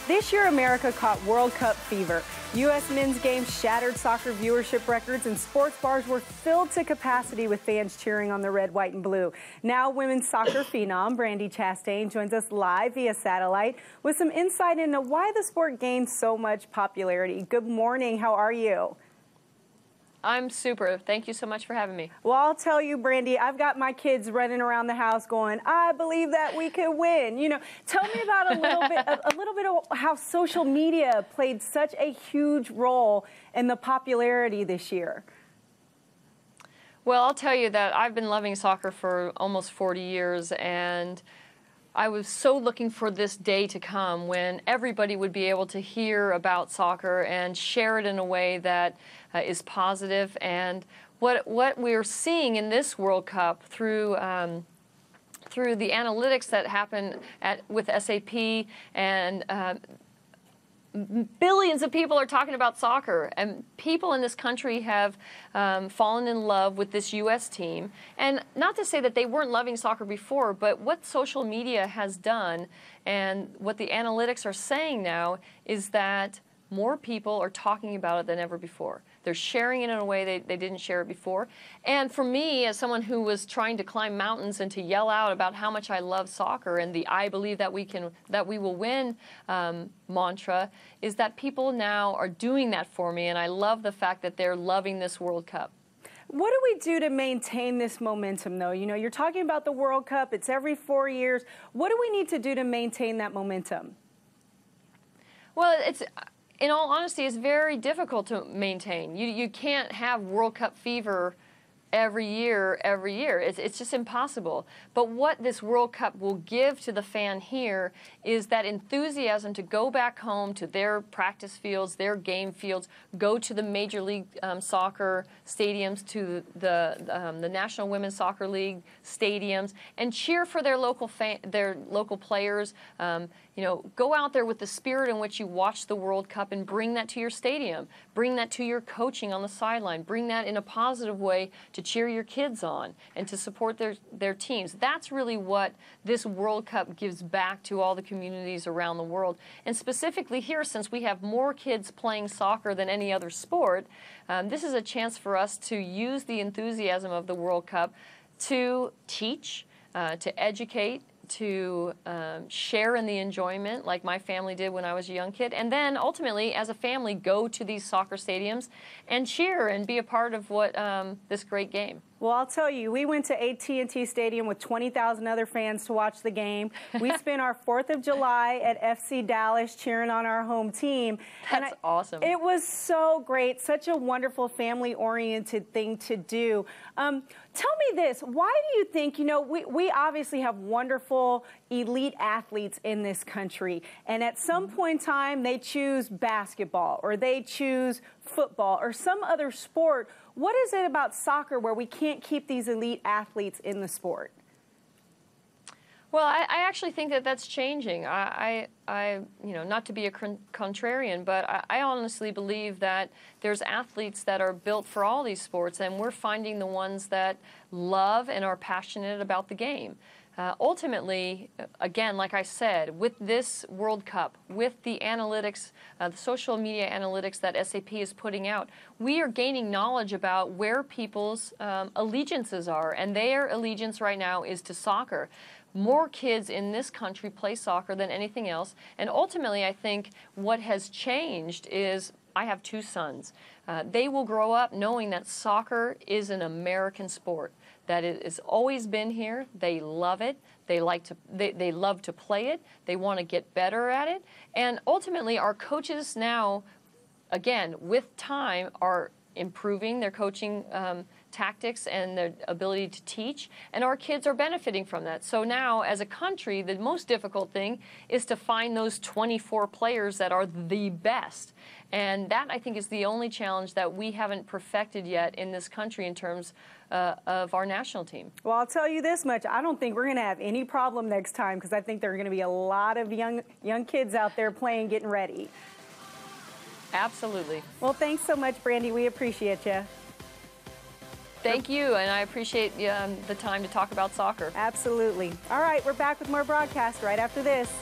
This year, America caught World Cup fever. U.S. men's games shattered soccer viewership records, and sports bars were filled to capacity with fans cheering on the red, white, and blue. Now, women's soccer phenom Brandi Chastain joins us live via satellite with some insight into why the sport gained so much popularity. Good morning. How are you? I'm super. Thank you so much for having me. Well, I'll tell you, Brandi, I've got my kids running around the house going, I believe that we could win. You know, tell me about a little bit of how social media played such a huge role in the popularity this year. Well, I'll tell you that I've been loving soccer for almost 40 years, and I was so looking for this day to come when everybody would be able to hear about soccer and share it in a way that is positive. And what we're seeing in this World Cup through the analytics that happen with SAP, and billions of people are talking about soccer, and people in this country have fallen in love with this U.S. team. And not to say that they weren't loving soccer before, but what social media has done and what the analytics are saying now is that more people are talking about it than ever before. They're sharing it in a way they didn't share it before. And for me, as someone who was trying to climb mountains and to yell out about how much I love soccer and the "I believe that we will win" mantra, is that people now are doing that for me, and I love the fact that they're loving this World Cup. What do we do to maintain this momentum, though? You know, you're talking about the World Cup. It's every 4 years. What do we need to do to maintain that momentum? Well, in all honesty, it's very difficult to maintain. You can't have World Cup fever every year. It's just impossible. But what this World Cup will give to the fan here is that enthusiasm to go back home to their practice fields, their game fields, go to the Major League Soccer stadiums, to the National Women's Soccer League stadiums, and cheer for their local players. You know, go out there with the spirit in which you watch the World Cup and bring that to your stadium. Bring that to your coaching on the sideline. Bring that in a positive way to cheer your kids on and to support their teams. That's really what this World Cup gives back to all the communities around the world. And specifically here, since we have more kids playing soccer than any other sport, this is a chance for us to use the enthusiasm of the World Cup to teach, to educate, to share in the enjoyment like my family did when I was a young kid, and then ultimately as a family go to these soccer stadiums and cheer and be a part of what this great game. Well, I'll tell you, we went to AT&T Stadium with 20,000 other fans to watch the game. We spent our 4th of July at FC Dallas cheering on our home team. That's awesome. It was so great, such a wonderful family-oriented thing to do. Tell me this, why do you think, you know, we obviously have wonderful elite athletes in this country, and at some point in time they choose basketball or they choose football or some other sport. What is it about soccer where we can't keep these elite athletes in the sport? Well, I actually think that that's changing. You know, not to be a contrarian, but I honestly believe that there's athletes that are built for all these sports, and we're finding the ones that love and are passionate about the game. Ultimately, again, like I said, with this World Cup, with the analytics, the social media analytics that SAP is putting out, we are gaining knowledge about where people's allegiances are, and their allegiance right now is to soccer. More kids in this country play soccer than anything else, and ultimately I think what has changed is I have 2 sons. They will grow up knowing that soccer is an American sport, that it has always been here. They love it. They love to play it. They want to get better at it. And ultimately, our coaches now, again, with time, are improving their coaching tactics and their ability to teach, and our kids are benefiting from that. So now, as a country, the most difficult thing is to find those 24 players that are the best. And that, I think, is the only challenge that we haven't perfected yet in this country in terms of our national team. Well, I'll tell you this much. I don't think we're going to have any problem next time, because I think there are going to be a lot of young kids out there playing, getting ready. Absolutely. Well, thanks so much, Brandi. We appreciate you. Thank you, and I appreciate the time to talk about soccer. Absolutely. All right, we're back with more broadcast right after this.